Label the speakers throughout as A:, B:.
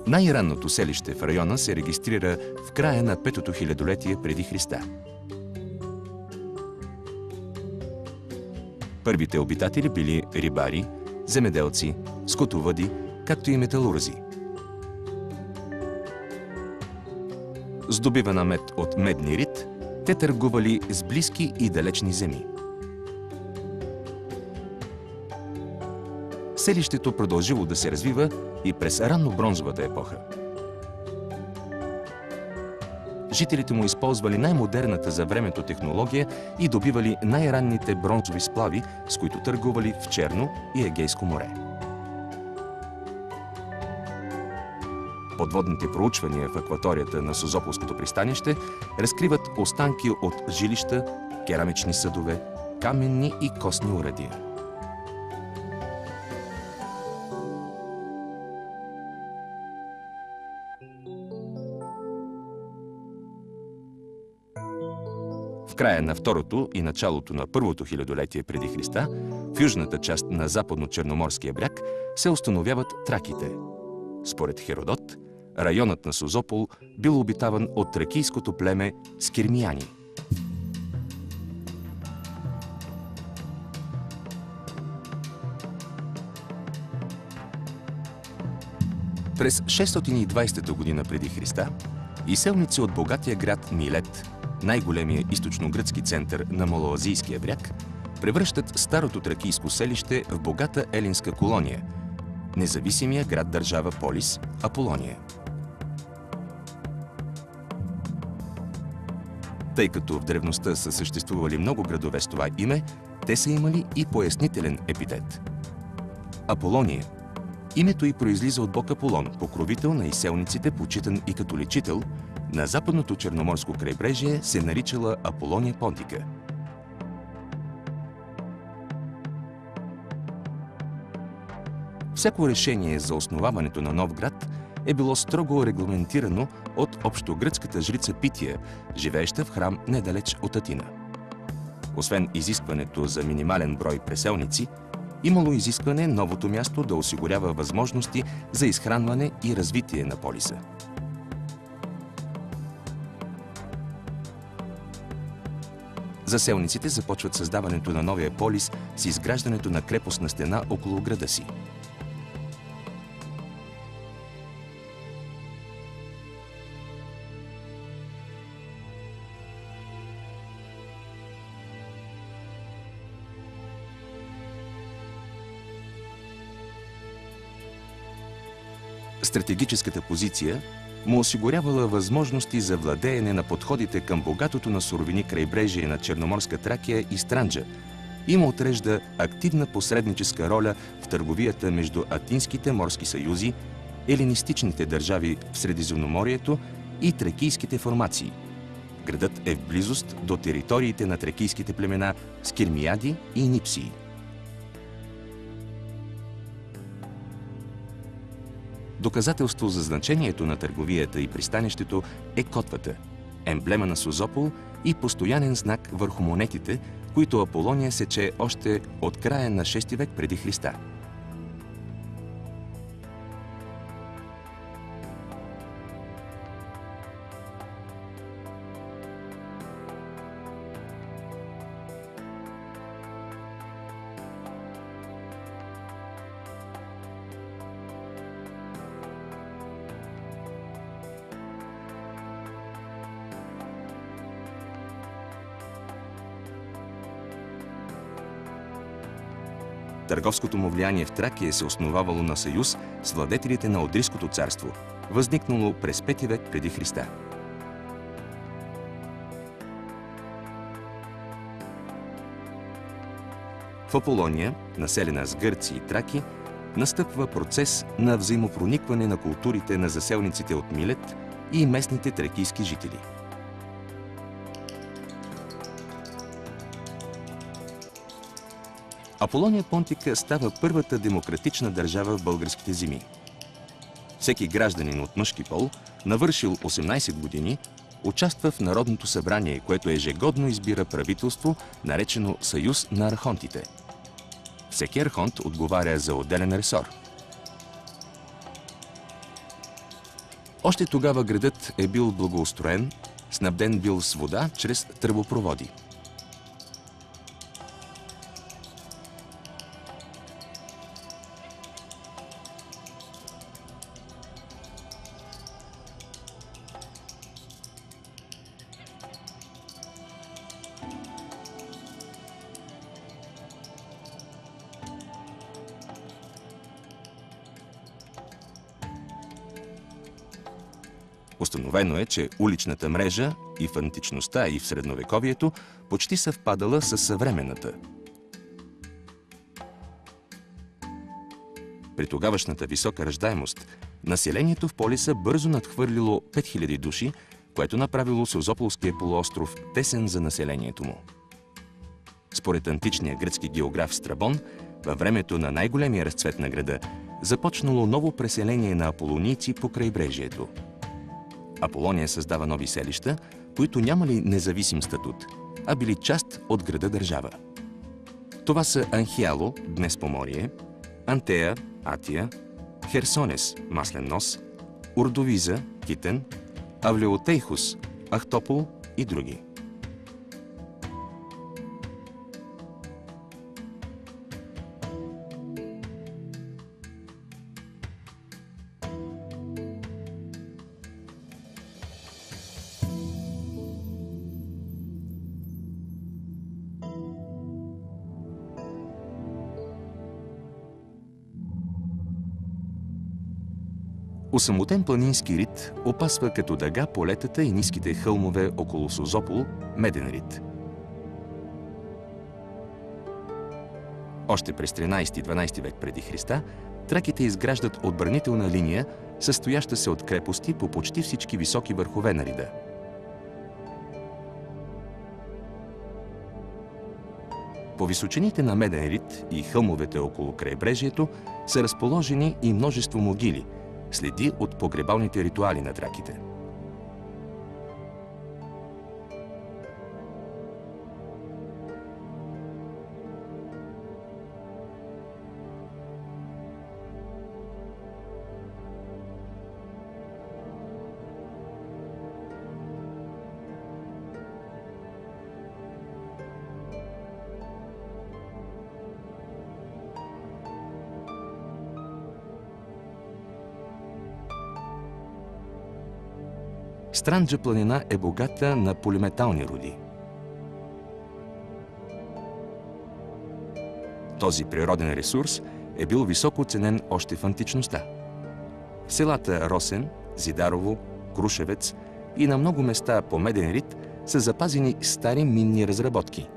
A: Най-ранното селище в района се регистрира в края на 5-то хилядолетие преди Христа. Първите обитатели били рибари, земеделци, скотовъди, както и металурзи. С добива на мед от медни рид, те търгували с близки и далечни земи. Селището продължило да се развива и през ранно-бронзовата епоха. Жителите му използвали най-модерната за времето технология и добивали най-ранните бронзови сплави, с които търгували в Черно и Егейско море. Подводните проучвания в акваторията на Созополското пристанище разкриват останки от жилища, керамични съдове, каменни и костни уредия. В края на второто и началото на първото хилядолетие преди Христа, в южната част на западно-черноморския бряг се установяват траките. Според Херодот, районът на Созопол бил обитаван от тракийското племе скирмияни. През 620 година преди Христа изселници от богатия град Милет, най-големия източно-гръцки център на Малоазийския бряг, превръщат старото тракийско селище в богата елинска колония, независимия град-държава Полис Аполония. Тъй като в древността са съществували много градове с това име, те са имали и пояснителен епитет. Аполония. Името й произлиза от бог Аполон, покровител на изселниците, почитан и като лечител. На западното черноморско крайбрежие се наричала Аполония Понтика. Всяко решение за основаването на нов град е било строго регламентирано от общогръцката жрица Пития, живееща в храм недалеч от Атина. Освен изискването за минимален брой преселници, имало изискване новото място да осигурява възможности за изхранване и развитие на полиса. Заселниците започват създаването на новия полис с изграждането на крепостна стена около града си. Стратегическата позиция му осигурявала възможности за владеене на подходите към богатото на суровини крайбрежие на Черноморска Тракия и Странджа и му отрежда активна посредническа роля в търговията между атинските морски съюзи, елинистичните държави в Средиземноморието и тракийските формации. Градът е в близост до териториите на тракийските племена скирмияди и нипсии. Доказателство за значението на търговията и пристанището е котвата, емблема на Созопол и постоянен знак върху монетите, които Аполония сече още от края на 6 век преди Христа. Търговското му влияние в Тракия се основавало на съюз с владетелите на Одриското царство, възникнало през 5 век преди Христа. В Аполония, населена с гърци и траки, настъпва процес на взаимопроникване на културите на заселниците от Милет и местните тракийски жители. Аполония Понтика става първата демократична държава в българските земи. Всеки гражданин от мъжки пол, навършил 18 години, участва в Народното събрание, което ежегодно избира правителство, наречено Съюз на архонтите. Всеки архонт отговаря за отделен ресор. Още тогава градът е бил благоустроен, снабден бил с вода чрез тръбопроводи. Установено е, че уличната мрежа и в античността, и в средновековието почти съвпадала с съвременната. При тогавашната висока раждаемост, населението в полиса бързо надхвърлило 5000 души, което направило Созополския полуостров тесен за населението му. Според античния гръцки географ Страбон, във времето на най-големия разцвет на града, започнало ново преселение на аполонийци по крайбрежието. Аполония създава нови селища, които нямали независим статут, а били част от града-държава. Това са Анхиало, днес Поморие, Антея, Атия, Херсонес, Маслен нос, Ордовиза, Китен, Авлеотейхус, Ахтопол и други. Осамотен планински рид опасва като дъга полетата и ниските хълмове около Созопол, Меден рид. Още през 13-12 век преди Христа траките изграждат отбранителна линия, състояща се от крепости по почти всички високи върхове на рида. По височините на Меден рид и хълмовете около крайбрежието са разположени и множество могили, следи от погребалните ритуали на траките. Странджа планина е богата на полиметални руди. Този природен ресурс е бил високо ценен още в античността. В селата Росен, Зидарово, Крушевец и на много места по Меден рид са запазени стари минни разработки,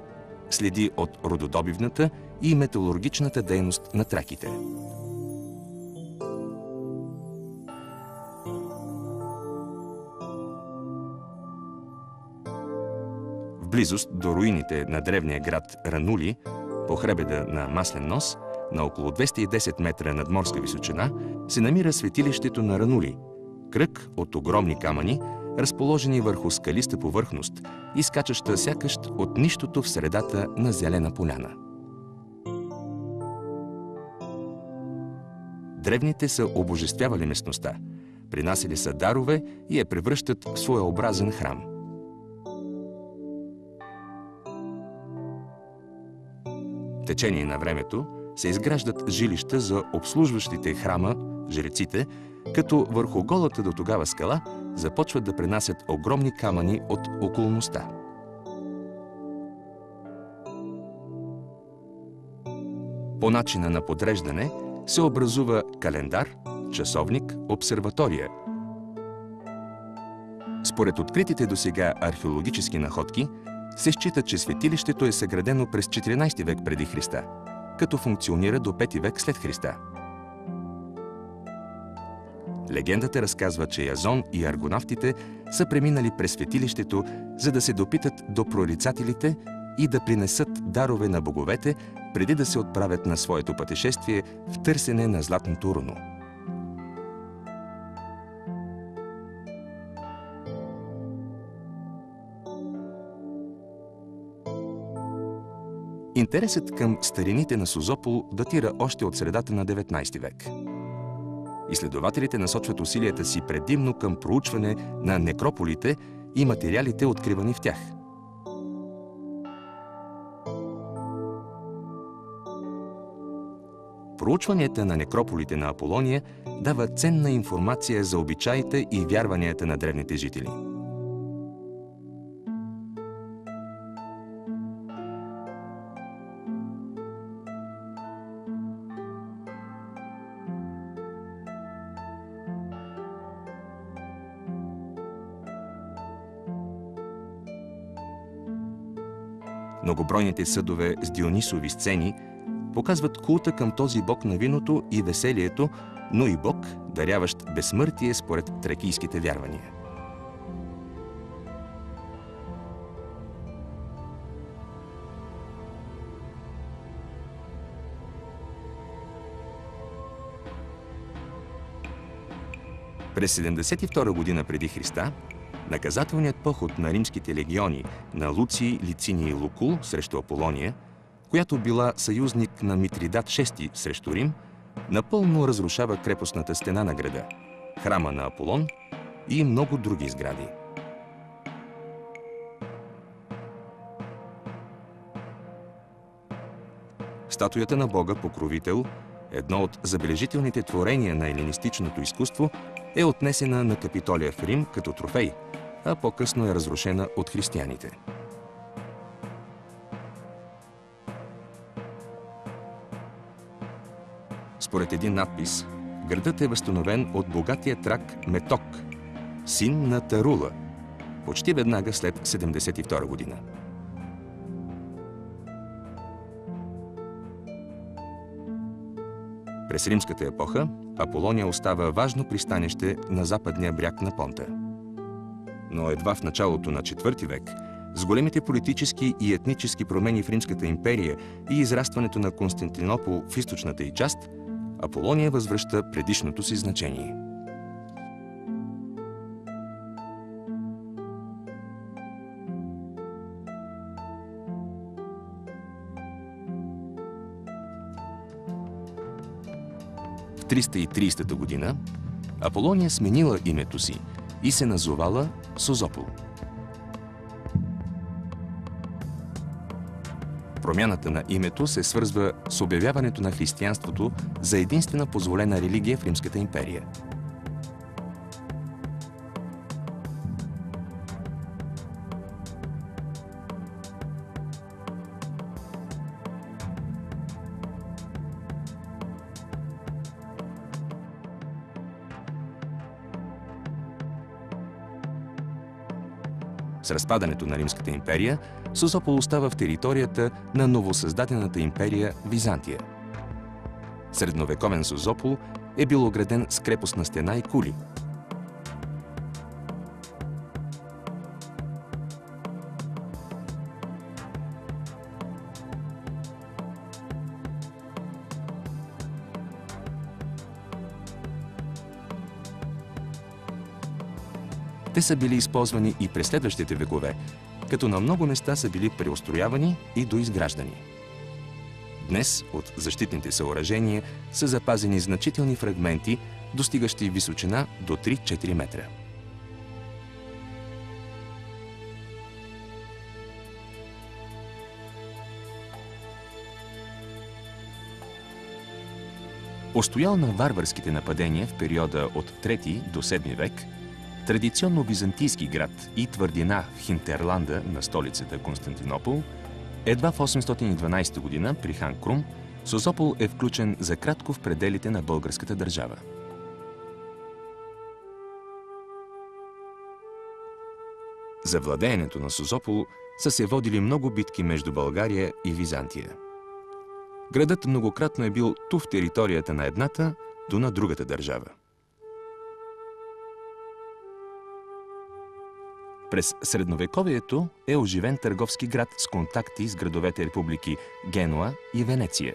A: следи от рудодобивната и металургичната дейност на траките. В близост до руините на древния град Ранули, по хребеда на Маслен нос, на около 210 метра надморска височина, се намира светилището на Ранули, кръг от огромни камъни, разположени върху скалиста повърхност, изкачаща сякаш от нищото в средата на зелена поляна. Древните са обожествявали местността, принасяли са дарове и я превръщат в своеобразен храм. В течение на времето се изграждат жилища за обслужващите храма, жреците, като върху голата до тогава скала започват да пренасят огромни камъни от околността. По начина на подреждане се образува календар, часовник, обсерватория. Според откритите досега археологически находки, се счита, че светилището е съградено през 14 век преди Христа, като функционира до 5 век след Христа. Легендата разказва, че Язон и аргонавтите са преминали през светилището, за да се допитат до прорицателите и да принесат дарове на боговете, преди да се отправят на своето пътешествие в търсене на златното руно. Интересът към старините на Созопол датира още от средата на 19 век. Изследователите насочват усилията си предимно към проучване на некрополите и материалите, откривани в тях. Проучванията на некрополите на Аполония дават ценна информация за обичаите и вярванията на древните жители. Многобройните съдове с Дионисови сцени показват култа към този бог на виното и веселието, но и бог, даряващ безсмъртие според тракийските вярвания. През 72 година преди Христа наказателният поход на римските легиони на Луций, Лициний и Лукул срещу Аполония, която била съюзник на Митридат VI срещу Рим, напълно разрушава крепостната стена на града, храма на Аполон и много други сгради. Статуята на Бога Покровител, едно от забележителните творения на елинистичното изкуство, е отнесена на Капитолия в Рим като трофей, а по-късно е разрушена от християните. Според един надпис, градът е възстановен от богатия трак Меток, син на Тарула, почти веднага след 72 година. През римската епоха Аполония остава важно пристанище на западния бряг на Понта. Но едва в началото на IV век, с големите политически и етнически промени в Римската империя и израстването на Константинопол в източната й част, Аполония възвръща предишното си значение. В 330 година Аполония сменила името си и се назовала Созопол. Промяната на името се свързва с обявяването на християнството за единствена позволена религия в Римската империя. С разпадането на Римската империя, Созопол остава в територията на новосъздадената империя Византия. Средновековен Созопол е бил ограден с крепостна стена и кули. Те са били използвани и през следващите векове, като на много места са били преустроявани и доизграждани. Днес от защитните съоръжения са запазени значителни фрагменти, достигащи височина до 3-4 метра. Устоял на варварските нападения в периода от 3 до 7 век, традиционно византийски град и твърдина в хинтерланда на столицата Константинопол, едва в 812 година при хан Крум, Созопол е включен за кратко в пределите на българската държава. За владеенето на Созопол са се водили много битки между България и Византия. Градът многократно е бил ту в територията на едната, ту на другата държава. През Средновековието е оживен търговски град с контакти с градовете републики Генуа и Венеция.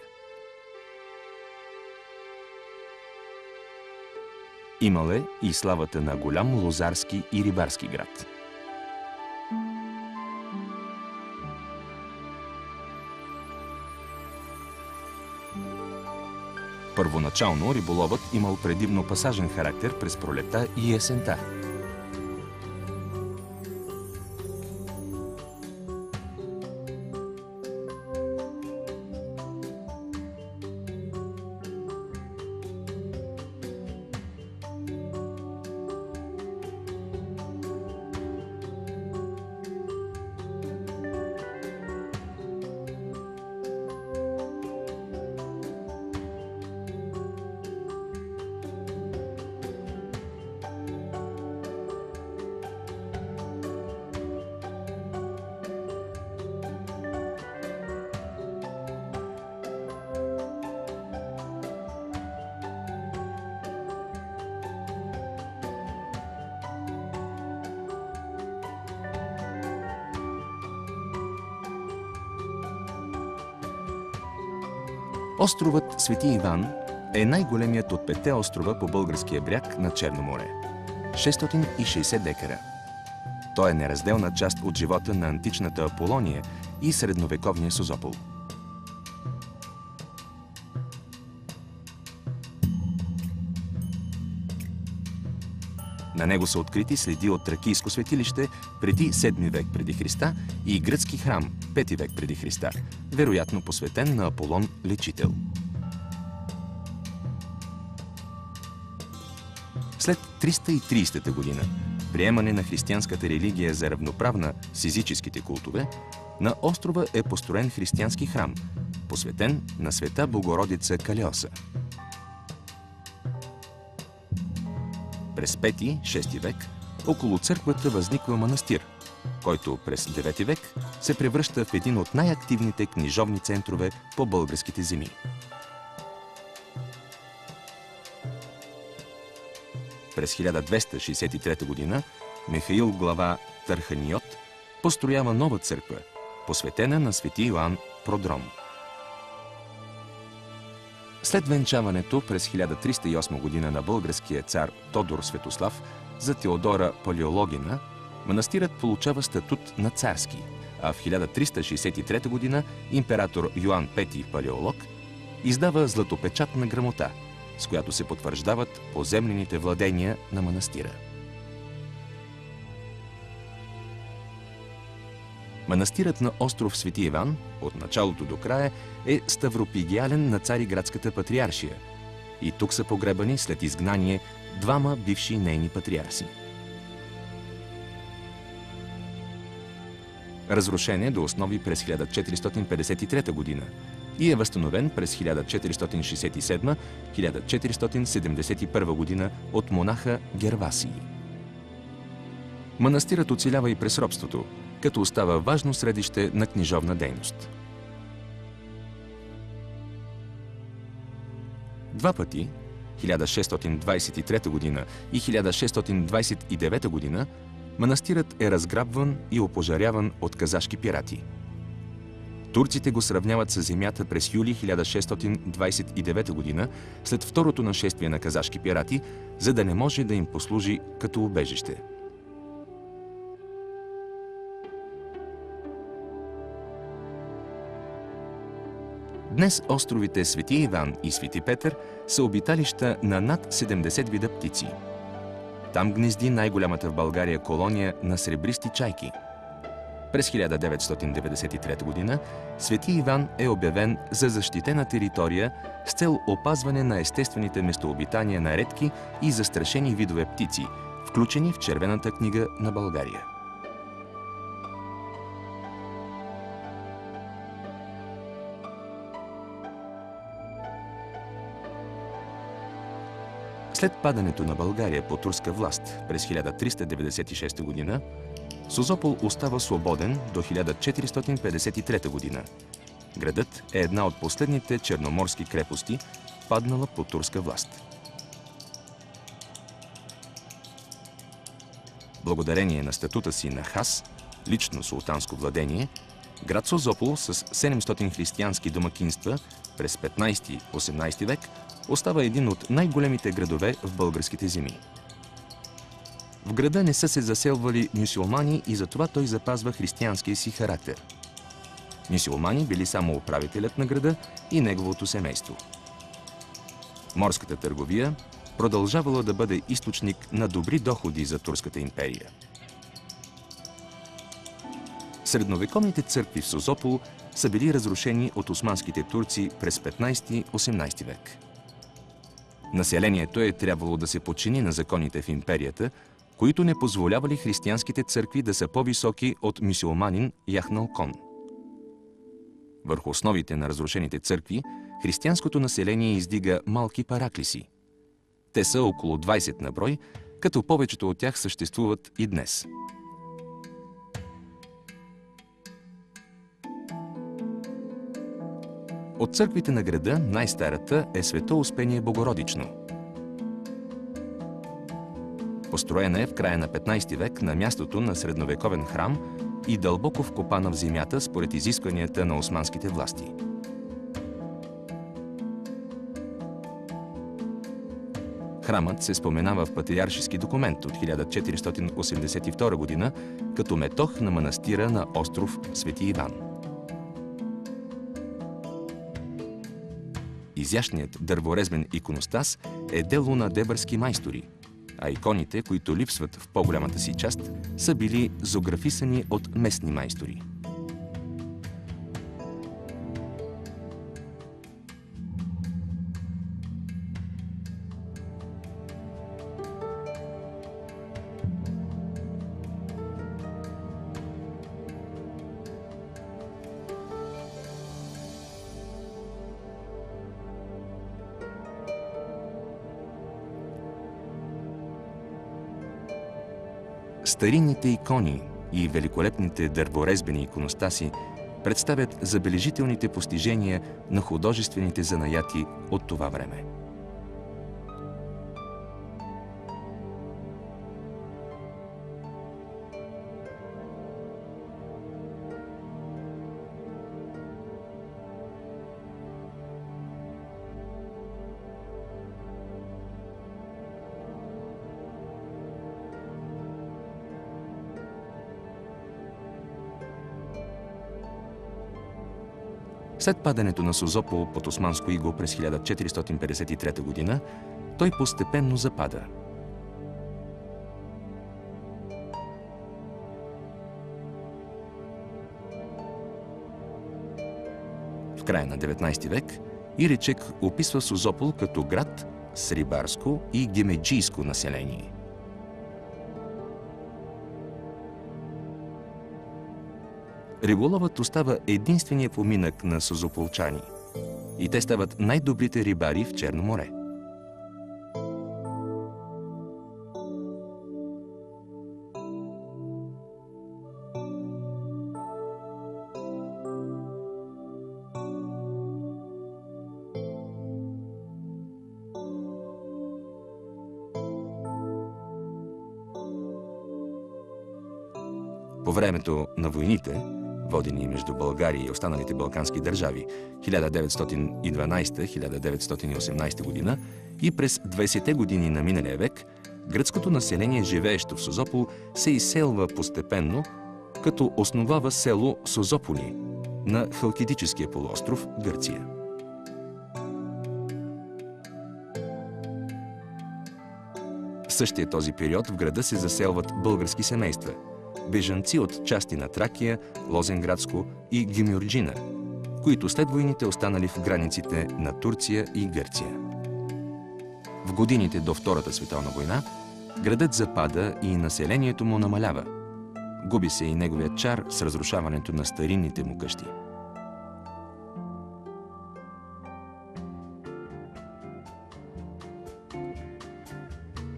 A: Имал е и славата на голям лозарски и рибарски град. Първоначално риболовът имал предимно пасажен характер през пролета и есента. Островът Свети Иван е най-големият от 5-те острова по българския бряг на Черно море – 660 декара. Той е неразделна част от живота на античната Аполония и средновековния Созопол. На него са открити следи от тракийско светилище преди 7 век преди Христа и гръцки храм 5 век преди Христа, вероятно посветен на Аполон Лечител. След 330 година, приемане на християнската религия за равноправна с езическите култове, на острова е построен християнски храм, посветен на Света Богородица Калеоса. През 5-6 век около църквата възниква манастир, който през 9 век се превръща в един от най-активните книжовни центрове по българските земи. През 1263 г. Михаил глава Тарханиот построява нова църква, посветена на свети Йоан Продром. След венчаването през 1308 г. на българския цар Тодор Светослав за Теодора Палеологина, манастирът получава статут на царски, а в 1363 г. император Йоан V Палеолог издава златопечатна грамота, с която се потвърждават поземлените владения на манастира. Манастирът на остров Свети Иван от началото до края е ставропигиален на Цариградската патриаршия и тук са погребани след изгнание двама бивши нейни патриарси. Разрушен е до основи през 1453 година и е възстановен през 1467-1471 година от монаха Гервасий. Манастирът оцелява и през робството, като остава важно средище на книжовна дейност. Два пъти, 1623 година и 1629 година, манастирът е разграбван и опожаряван от казашки пирати. Турците го сравняват с земята през юли 1629 година, след второто нашествие на казашки пирати, за да не може да им послужи като убежище. Днес островите Свети Иван и Свети Петър са обиталища на над 70 вида птици. Там гнезди най-голямата в България колония на сребристи чайки. През 1993 г. Свети Иван е обявен за защитена територия с цел опазване на естествените местообитания на редки и застрашени видове птици, включени в Червената книга на България. След падането на България по турска власт през 1396 г., Созопол остава свободен до 1453 г. Градът е една от последните черноморски крепости, паднала по турска власт. Благодарение на статута си на хас, лично султанско владение, град Созопол с 700 християнски домакинства през 15-18 век остава един от най-големите градове в българските земи. В града не са се заселвали мюсюлмани и затова той запазва християнския си характер. Мюсюлмани били само управителят на града и неговото семейство. Морската търговия продължавала да бъде източник на добри доходи за Турската империя. Средновековните църкви в Созопол са били разрушени от османските турци през 15-18 век. Населението е трябвало да се подчини на законите в империята, които не позволявали християнските църкви да са по-високи от мюсюлманин Яхналкон. Върху основите на разрушените църкви, християнското население издига малки параклиси. Те са около 20 на брой, като повечето от тях съществуват и днес. От църквите на града най-старата е Свето Успение Богородично. Построена е в края на 15 век на мястото на средновековен храм и дълбоко вкопана в земята според изискванията на османските власти. Храмът се споменава в патриаршески документ от 1482 година като метох на манастира на остров Свети Иван. Изящният дърворезбен иконостас е дело на дебърски майстори, а иконите, които липсват в по-голямата си част, са били зографисани от местни майстори. Старинните икони и великолепните дърворезбени иконостаси представят забележителните постижения на художествените занаяти от това време. След падането на Созопол под османско иго през 1453 година, той постепенно запада. В края на 19 век Иречек описва Созопол като град с рибарско и гемеджийско население. Риболовът остава единствения поминък на созополчани и те стават най-добрите рибари в Черно море. По времето на войните, водени между България и останалите балкански държави 1912-1918 година и през 20-те години на миналия век, гръцкото население, живеещо в Созопол, се изселва постепенно, като основава село Созополи на Халкидическия полуостров, Гърция. В същия този период в града се заселват български семейства, бежанци от части на Тракия, Лозенградско и Гюмюрджина, които след войните останали в границите на Турция и Гърция. В годините до Втората световна война градът запада и населението му намалява. Губи се и неговият чар с разрушаването на старинните му къщи.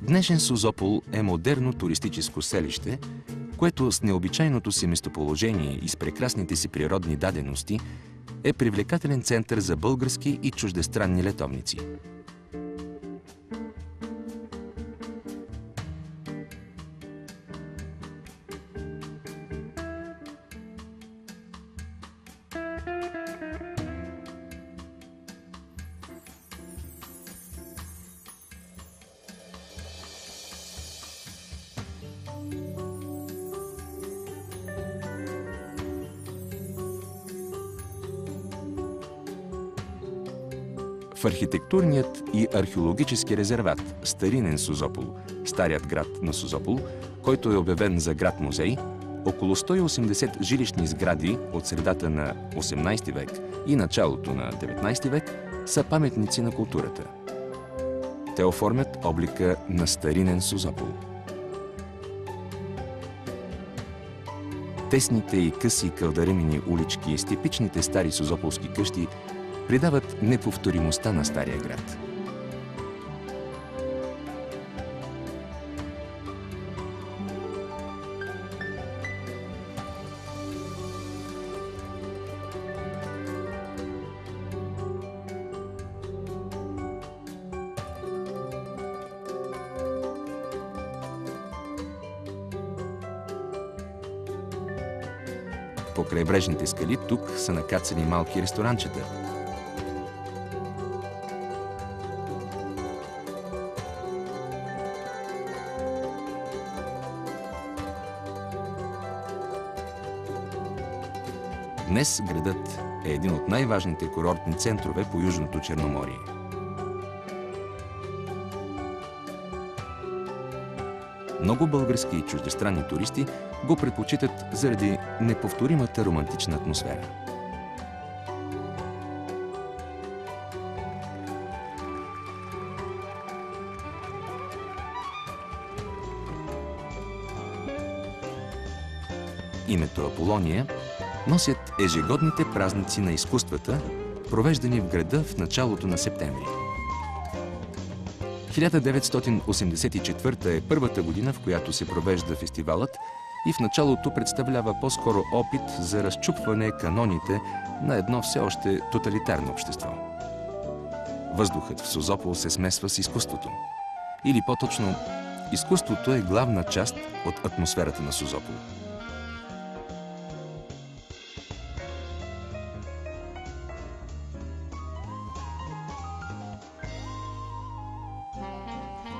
A: Днешен Созопол е модерно туристическо селище, което с необичайното си местоположение и с прекрасните си природни дадености е привлекателен център за български и чуждестранни летовници. В архитектурният и археологически резерват Старинен Созопол, старият град на Созопол, който е обявен за град-музей, около 180 жилищни сгради от средата на 18 век и началото на 19 век са паметници на културата. Те оформят облика на Старинен Созопол. Тесните и къси кълдаремени улички с типичните стари созополски къщи придават неповторимостта на стария град. По крайбрежните скали тук са накацани малки ресторанчета. Днес градът е един от най-важните курортни центрове по Южното Черноморие. Много български и чуждестранни туристи го предпочитат заради неповторимата романтична атмосфера. Името Аполония носят ежегодните празници на изкуствата, провеждани в града в началото на септември. 1984 е първата година, в която се провежда фестивалът и в началото представлява по-скоро опит за разчупване каноните на едно все още тоталитарно общество. Въздухът в Созопол се смесва с изкуството. Или по-точно, изкуството е главна част от атмосферата на Созопол.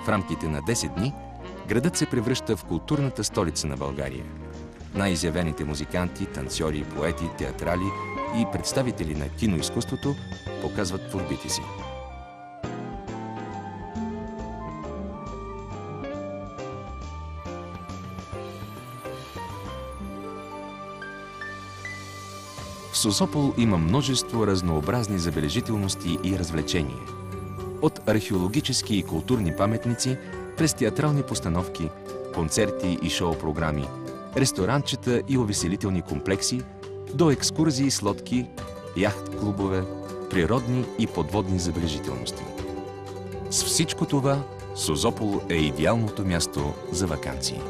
A: В рамките на 10 дни градът се превръща в културната столица на България. Най-изявените музиканти, танцори, поети, театрали и представители на киноизкуството показват творбите си. В Созопол има множество разнообразни забележителности и развлечения. От археологически и културни паметници, през театрални постановки, концерти и шоу-програми, ресторанчета и увеселителни комплекси, до екскурзии с лодки, яхт-клубове, природни и подводни забележителности. С всичко това, Созопол е идеалното място за ваканции.